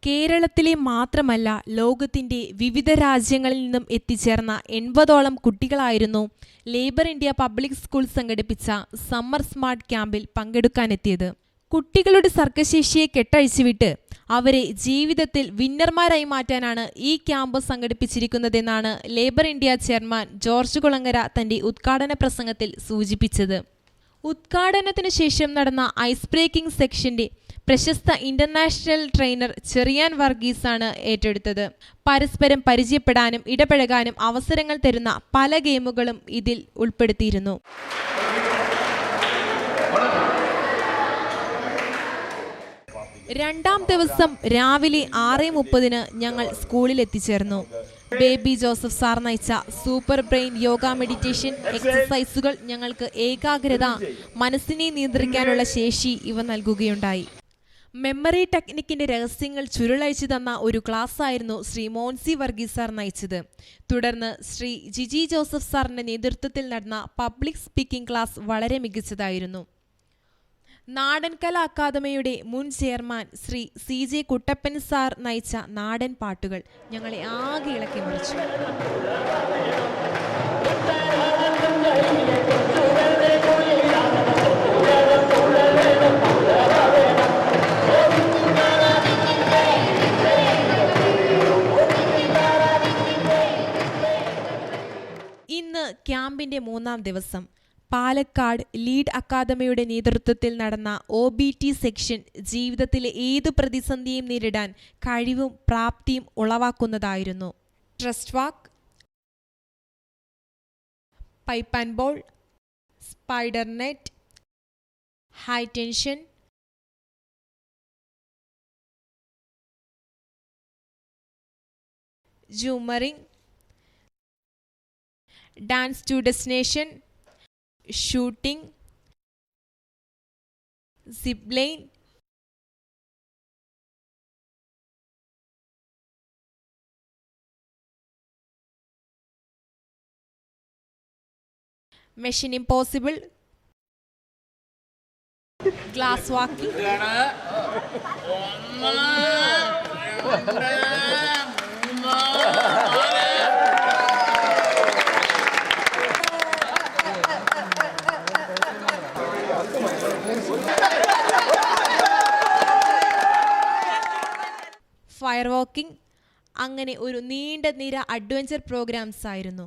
കേരളത്തിലെ മാത്രമല്ല ലോകത്തിൻ്റെ വിവിധ രാജ്യങ്ങളിൽ നിന്നും എത്തിച്ചേർന്ന 80ഓളം കുട്ടികളായിരുന്നു ലേബർ ഇന്ത്യ പബ്ലിക് സ്കൂൾ സംഘടിപ്പിച്ച സമ്മർ സ്മാർട്ട് ക്യാമ്പിൽ പങ്കെടുക്കാനെത്തിയത്. കുട്ടികളുടെ സർഗശേഷിയെ കെട്ടഴിച്ചുവിട്ട് അവരെ ജീവിതത്തിൽ വിന്നർമാരായി മാറ്റാനാണ് ഈ ക്യാമ്പ് സംഘടിപ്പിച്ചിരിക്കുന്നതെന്നാണ് Labour India chairman George Kulangara തൻ്റെ ഉദ്ഘാടന പ്രസംഗത്തിൽ സൂചിപ്പിച്ചത്. ഉദ്ഘാടനത്തിനു ശേഷം നടന്ന ഐസ് ബ്രേക്കിംഗ് സെക്ഷന്റെ പ്രശസ്ത ഇന്റർനാഷണൽ ട്രെയിനർ ചെറിയാൻ വർഗീസാണ് ഏറ്റെടുത്തത്. പരസ്പരം പരിചയപ്പെടാനും ഇടപഴകാനും അവസരങ്ങൾ തരുന്ന പല ഗെയിമുകളും ഇതിൽ ഉൾപ്പെടുത്തിയിരുന്നു. രണ്ടാം ദിവസം രാവിലെ 6:30 ഞങ്ങൾ സ്കൂളിൽ എത്തിച്ചേർന്നു. ബേബി ജോസഫ് സാർ നയിച്ച സൂപ്പർ ബ്രെയിൻ യോഗ മെഡിറ്റേഷൻ എക്സസൈസുകൾ ഞങ്ങൾക്ക് ഏകാഗ്രത, മനസ്സിനെ നിയന്ത്രിക്കാനുള്ള ശേഷി ഇവ നൽകുകയുണ്ടായി. മെമ്മറി ടെക്നിക്കിന്റെ രഹസ്യങ്ങൾ ചുരുളഴിച്ചു തന്ന ഒരു ക്ലാസ് ആയിരുന്നു ശ്രീ മോൻസി വർഗീസ് സാർ നയിച്ചത്. തുടർന്ന് ശ്രീ ജിജി ജോസഫ് സാറിന്റെ നേതൃത്വത്തിൽ നടന്ന പബ്ലിക് സ്പീക്കിംഗ് ക്ലാസ് വളരെ മികച്ചതായിരുന്നു. നാടൻ കലാ അക്കാദമിയുടെ മുൻ chairman Shri CJ Kuttappan sir നയിച്ച നാടൻ പാട്ടുകൾ ഞങ്ങളെ ആകെ ഇളക്കി മറിച്ചു. ഇന്ന് ക്യാമ്പിന്റെ 3-ാം ദിവസം. പാലക്കാട് ലീഡ് അക്കാദമിയുടെ നേതൃത്വത്തിൽ നടന്ന OBT സെക്ഷൻ ജീവിതത്തിലെ ഏതു പ്രതിസന്ധിയും നേരിടാൻ കഴിവും പ്രാപ്തിയും ഉളവാക്കുന്നതായിരുന്നു. Trust walk, pipe and ball, spider net, high tension, jumaring, dance to destination, shooting, zip line, mission impossible, glass walking, fire walking, അങ്ങനെ ഒരു നീണ്ട നിര അഡ്വഞ്ചർ പ്രോഗ്രാംസ് ആയിരുന്നു.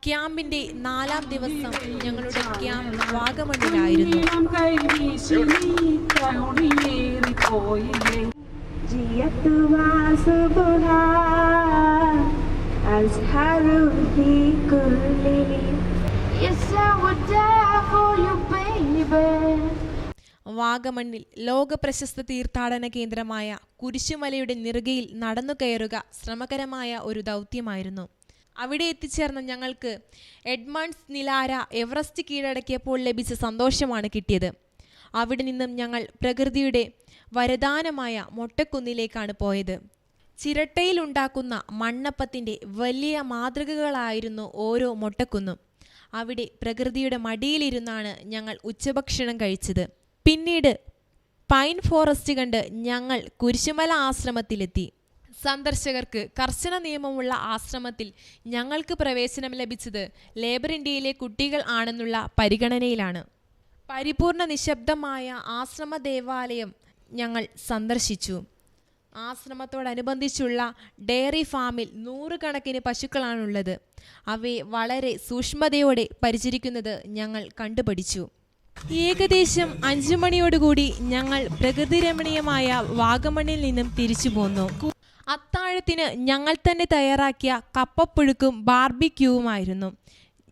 ക്യാമ്പിന്റെ 4-ാം ദിവസം ഞങ്ങളുടെ ക്യാമ്പ് വാഗമണ്ണിലായിരുന്നു. വാഗമണ്ണിൽ ലോക പ്രശസ്ത തീർത്ഥാടന കേന്ദ്രമായ കുരിശുമലയുടെ നെറുകയിൽ നടന്നു കയറുക ശ്രമകരമായ ഒരു ദൗത്യമായിരുന്നു. അവിടെ എത്തിച്ചേർന്ന ഞങ്ങൾക്ക് എഡ്മണ്ട്സ് നിലാര എവറസ്റ്റ് കീഴടക്കിയപ്പോൾ ലഭിച്ച സന്തോഷമാണ് കിട്ടിയത്. അവിടെ നിന്നും ഞങ്ങൾ പ്രകൃതിയുടെ വരദാനമായ മൊട്ടക്കുന്നിലേക്കാണ് പോയത്. ചിരട്ടയിലുണ്ടാക്കുന്ന മണ്ണപ്പത്തിൻ്റെ വലിയ മാതൃകകളായിരുന്നു ഓരോ മൊട്ടക്കുന്നും. അവിടെ പ്രകൃതിയുടെ മടിയിലിരുന്നാണ് ഞങ്ങൾ ഉച്ചഭക്ഷണം കഴിച്ചത്. പിന്നീട് പൈൻ ഫോറസ്റ്റ് കണ്ട് ഞങ്ങൾ കുരിശുമല ആശ്രമത്തിലെത്തി. സന്ദർശകർക്ക് കർശന നിയമമുള്ള ആശ്രമത്തിൽ ഞങ്ങൾക്ക് പ്രവേശനം ലഭിച്ചത് ലേബർ ഇന്ത്യയിലെ കുട്ടികൾ ആണെന്നുള്ള പരിഗണനയിലാണ്. പരിപൂർണ നിശബ്ദമായ ആശ്രമ ദേവാലയം ഞങ്ങൾ സന്ദർശിച്ചു. ആശ്രമത്തോടനുബന്ധിച്ചുള്ള ഡയറി ഫാമിൽ 100 കണക്കിന് പശുക്കളാണുള്ളത്. അവയെ വളരെ സൂക്ഷ്മതയോടെ പരിചരിക്കുന്നത് ഞങ്ങൾ കണ്ടുപഠിച്ചു. ഏകദേശം 5 മണിയോടുകൂടി ഞങ്ങൾ പ്രകൃതിരമണീയമായ വാഗമണ്ണിൽ നിന്നും തിരിച്ചു പോന്നു. അത്താഴത്തിന് ഞങ്ങൾ തന്നെ തയ്യാറാക്കിയ കപ്പപ്പുഴുക്കും ബാർബിക്യൂവുമായിരുന്നു.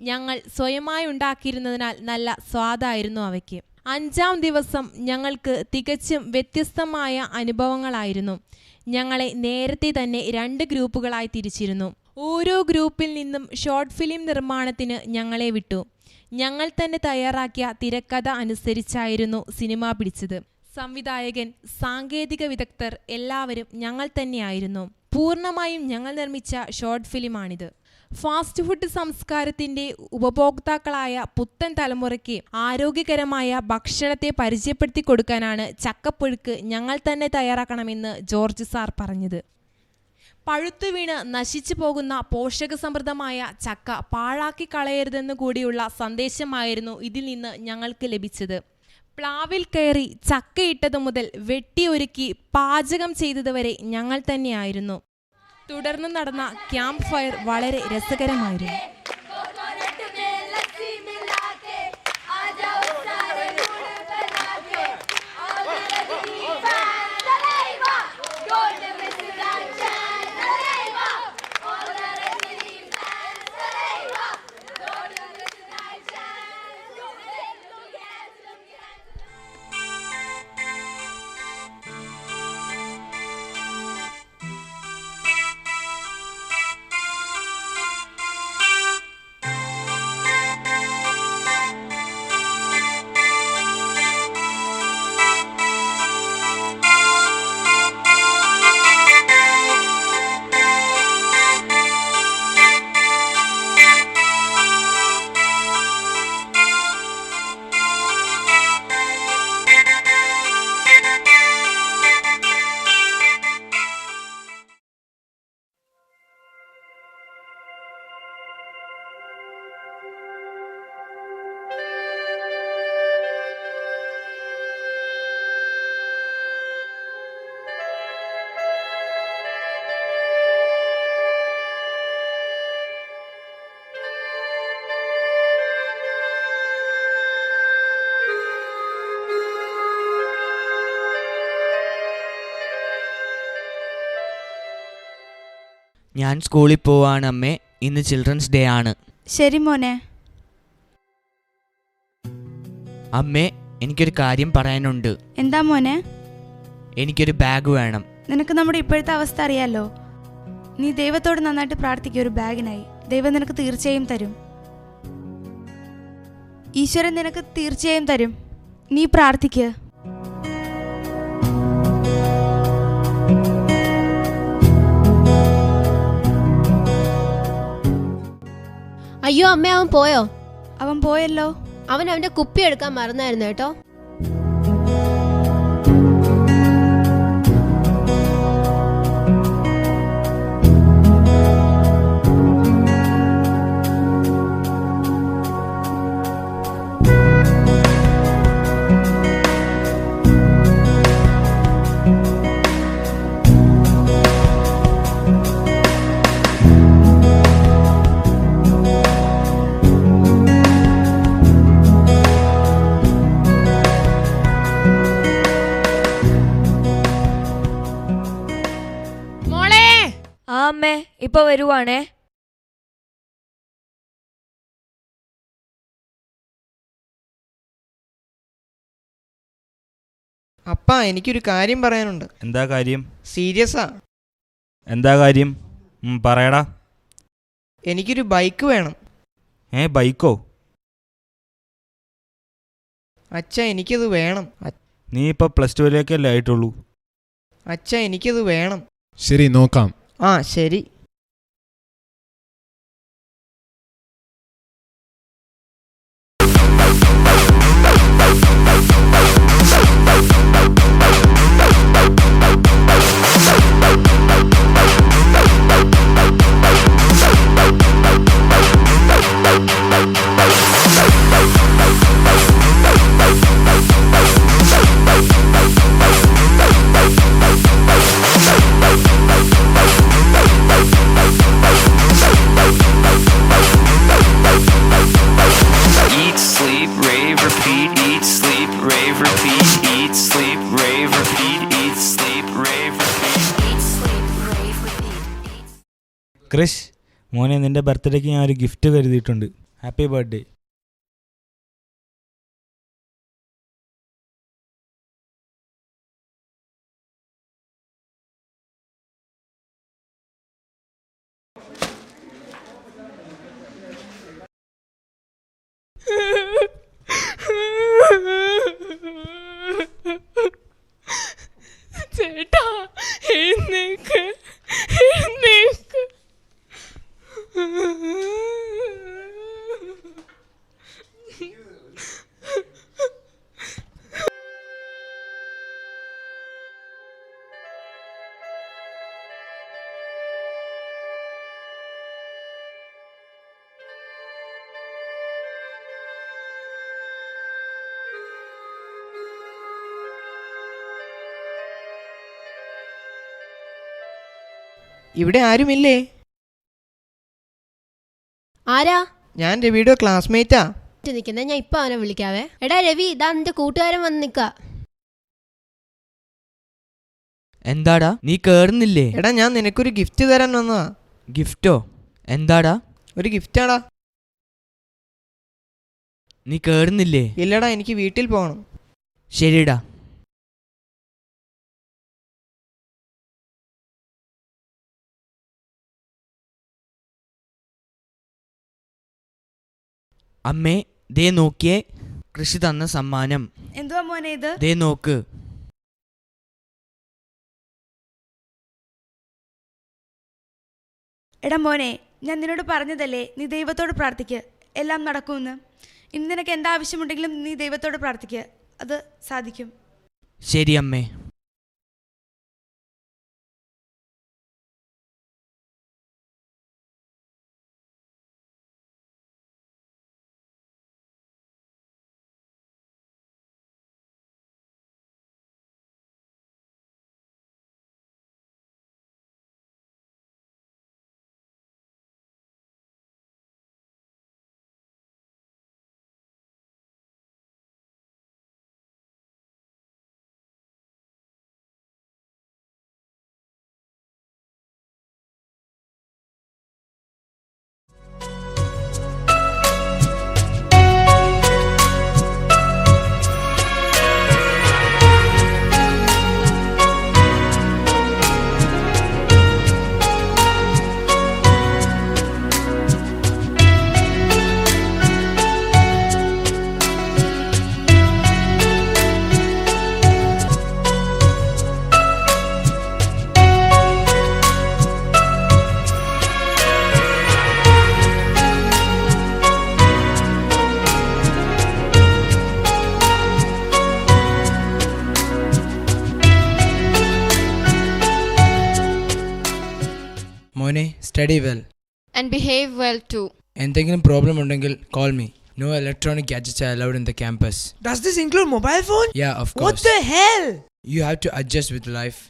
ഞങ്ങൾ സ്വയമായി ഉണ്ടാക്കിയിരുന്നതിനാൽ നല്ല സ്വാദായിരുന്നു അവയ്ക്ക്. 5-ാം ദിവസം ഞങ്ങൾക്ക് തികച്ചും വ്യത്യസ്തമായ അനുഭവങ്ങളായിരുന്നു. ഞങ്ങളെ നേരത്തെ തന്നെ 2 ഗ്രൂപ്പുകളായി തിരിച്ചിരുന്നു. ഓരോ ഗ്രൂപ്പിൽ നിന്നും ഷോർട്ട് ഫിലിം നിർമ്മാണത്തിന് ഞങ്ങളെ വിട്ടു. ഞങ്ങൾ തന്നെ തയ്യാറാക്കിയ തിരക്കഥ അനുസരിച്ചായിരുന്നു സിനിമ പിടിച്ചത്. സംവിധായകൻ, സാങ്കേതിക വിദഗ്ധർ എല്ലാവരും ഞങ്ങൾ തന്നെയായിരുന്നു. പൂർണ്ണമായും ഞങ്ങൾ നിർമ്മിച്ച ഷോർട്ട് ഫിലിമാണിത്. ഫാസ്റ്റ് ഫുഡ് സംസ്കാരത്തിൻ്റെ ഉപഭോക്താക്കളായ പുത്തൻ തലമുറയ്ക്ക് ആരോഗ്യകരമായ ഭക്ഷണത്തെ പരിചയപ്പെടുത്തി കൊടുക്കാനാണ് ചക്കപ്പുഴുക്ക് ഞങ്ങൾ തന്നെ തയ്യാറാക്കണമെന്ന് ജോർജ് സാർ പറഞ്ഞത്. പഴുത്തു വീണ് നശിച്ചു പോകുന്ന പോഷകസമൃദ്ധമായ ചക്ക പാഴാക്കി കളയരുതെന്നു കൂടിയുള്ള സന്ദേശമായിരുന്നു ഇതിൽ നിന്ന് ഞങ്ങൾക്ക് ലഭിച്ചത്. പ്ലാവിൽ കയറി ചക്കയിട്ടതു മുതൽ വെട്ടിയൊരുക്കി പാചകം ചെയ്തതുവരെ ഞങ്ങൾ തന്നെയായിരുന്നു. തുടർന്ന് നടന്ന ക്യാമ്പ് ഫയർ വളരെ രസകരമായിരുന്നു. ഞാൻ സ്കൂളിൽ പോവാണ് അമ്മേ, ഇന്ന് ചിൽഡ്രൻസ് ഡേ ആണ്. ശരി മോനെ. അമ്മേ, എനിക്കൊരു കാര്യം പറയാനുണ്ട്. എന്താ മോനെ? എനിക്കൊരു ബാഗ് വേണം. നിനക്ക് നമ്മുടെ ഇപ്പോഴത്തെ അവസ്ഥ അറിയാലോ. നീ ദൈവത്തോട് നന്നായിട്ട് പ്രാർത്ഥിക്കുക ഒരു ബാഗിനായി. ദൈവം നിനക്ക് തീർച്ചയായും തരും. ഈശ്വരൻ നിനക്ക് തീർച്ചയായും തരും. നീ പ്രാർത്ഥിക്കുക. അയ്യോ അമ്മ, അവൻ പോയോ? അവൻ പോയല്ലോ. അവൻ അവന്റെ കുപ്പി എടുക്കാൻ മറന്നായിരുന്നു കേട്ടോ. അമ്മേ, ഇപ്പൊ വരുവാണേ. അപ്പാ, എനിക്കൊരു കാര്യം പറയാനുണ്ട്. എന്താ കാര്യം? സീരിയസാ. എന്താ കാര്യം? പറയടാ. എനിക്കൊരു ബൈക്ക് വേണം. ബൈക്കോ? അച്ഛാ, എനിക്കത് വേണം. നീ ഇപ്പൊ +2 ആയിട്ടുള്ളൂ. അച്ഛാ, എനിക്കത് വേണം. ശരി, നോക്കാം. ആ ശരി. ക്രിഷ്, മോനെ, നിന്റെ ബർത്ത്ഡേക്ക് ഞാൻ ഒരു ഗിഫ്റ്റ് കരുതിയിട്ടുണ്ട്. Happy birthday. ഇവിടെ ആരുമില്ലേ? ആരാ? ഞാൻ രവിയുടെ ക്ലാസ്മേറ്റാ. നിൽക്കുന്നത്, ഞാൻ ഇപ്പൊ അവനെ വിളിക്കാവേ. എടാ രവി, ഇതാ നിന്റെ കൂട്ടുകാരൻ വന്ന് നിക്ക. എന്താടാ നീ കേറുന്നില്ലേ? എടാ ഞാൻ നിനക്കൊരു ഗിഫ്റ്റ് തരാൻ വന്നതാ. ഗിഫ്റ്റോ? എന്താടാ? ഒരു ഗിഫ്റ്റാടാ. നീ കേറുന്നില്ലേ? ഇല്ലടാ, എനിക്ക് വീട്ടിൽ പോകണം. ശരിടാ. അമ്മേ, ദേ നോക്കിയേ, കൃഷി തന്ന സമ്മാനം. എന്തുവാ മോനെ ഇത്? ദേ നോക്ക്. എടാ മോനെ, ഞാൻ നിന്നോട് പറഞ്ഞതല്ലേ നീ ദൈവത്തോട് പ്രാർത്ഥിക്ക്, എല്ലാം നടക്കുമെന്ന്. ഇനി നിനക്ക് എന്താവശ്യമുണ്ടെങ്കിലും നീ ദൈവത്തോട് പ്രാർത്ഥിക്ക്, അത് സാധിക്കും. ശരി അമ്മേ. മോനെ, study well and behave well too. എന്തെങ്കിലും പ്രോബ്ലം ഉണ്ടെങ്കിൽ call me. No electronic gadgets are allowed in the campus. Does this include mobile phone? Yeah, of course. What the hell? You have to adjust with life.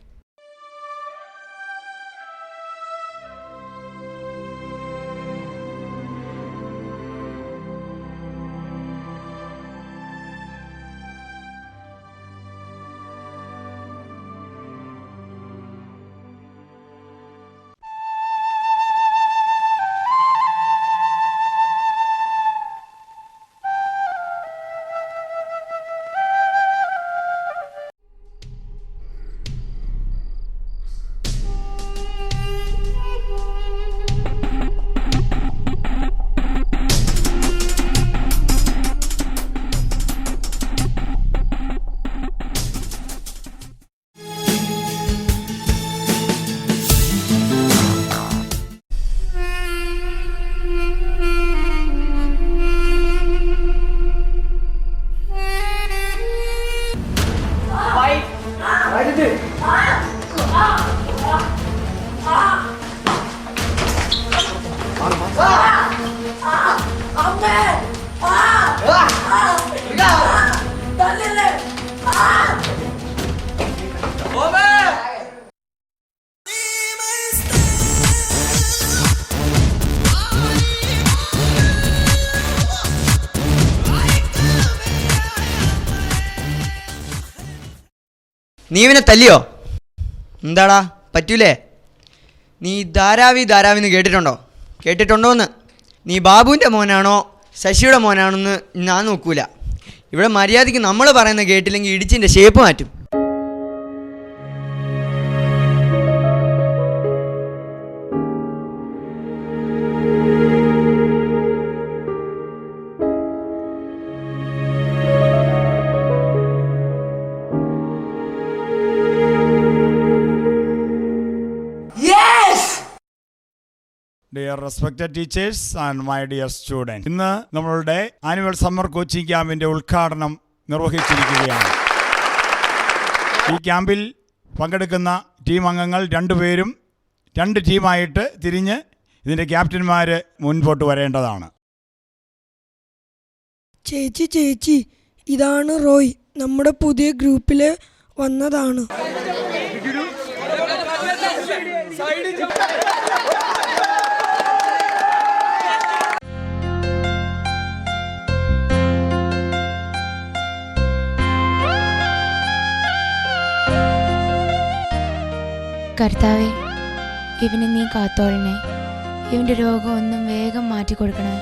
നീ ഇവനെ തല്ലിയോ? എന്താടാ പറ്റൂലേ? നീ ധാരാവിന്ന് കേട്ടിട്ടുണ്ടോന്ന്? നീ ബാബുവിൻ്റെ മോനാണോ ശശിയുടെ മോനാണോന്ന് ഞാൻ നോക്കൂല. ഇവിടെ മര്യാദയ്ക്ക് നമ്മൾ പറയുന്ന കേട്ടില്ലെങ്കിൽ ഇടിച്ചിൻ്റെ ഷേപ്പ് മാറ്റും. Dear respected teachers and my dear students, ഇന്ന് നമ്മളുടെ ആനുവൽ സമ്മർ കോച്ചിങ് ക്യാമ്പിൻ്റെ ഉദ്ഘാടനം നിർവഹിച്ചിരിക്കുകയാണ്. ഈ ക്യാമ്പിൽ പങ്കെടുക്കുന്ന ടീം അംഗങ്ങൾ രണ്ടുപേരും രണ്ട് ടീമായിട്ട് തിരിഞ്ഞ് ഇതിൻ്റെ ക്യാപ്റ്റന്മാർ മുൻപോട്ട് വരേണ്ടതാണ്. ചേച്ചി ഇതാണ് റോയ്, നമ്മുടെ പുതിയ ഗ്രൂപ്പിൽ വന്നതാണ്. കർത്താവേ, ഇവനെ നീ കാത്തോളണേ. ഇവന്റെ രോഗം ഒന്നും വേഗം മാറ്റിക്കൊടുക്കണേ.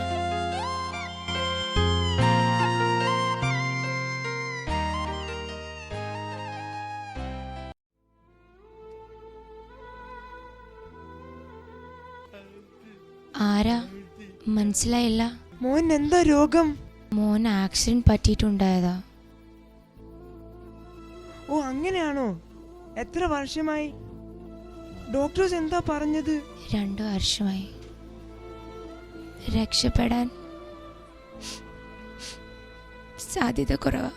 ആരാ? മനസ്സിലായില്ല. മോൻ എന്താ രോഗം? മോൻ ആക്സിഡന്റ് പറ്റിയിട്ടുണ്ടായതാ. ഓ അങ്ങനെയാണോ? എത്ര വർഷമായി? ഡോക്ടേഴ്സ് എന്താ പറഞ്ഞത്? 2 വർഷമായി. രക്ഷപ്പെടാൻ സാധ്യത കുറവാ.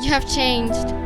You have changed.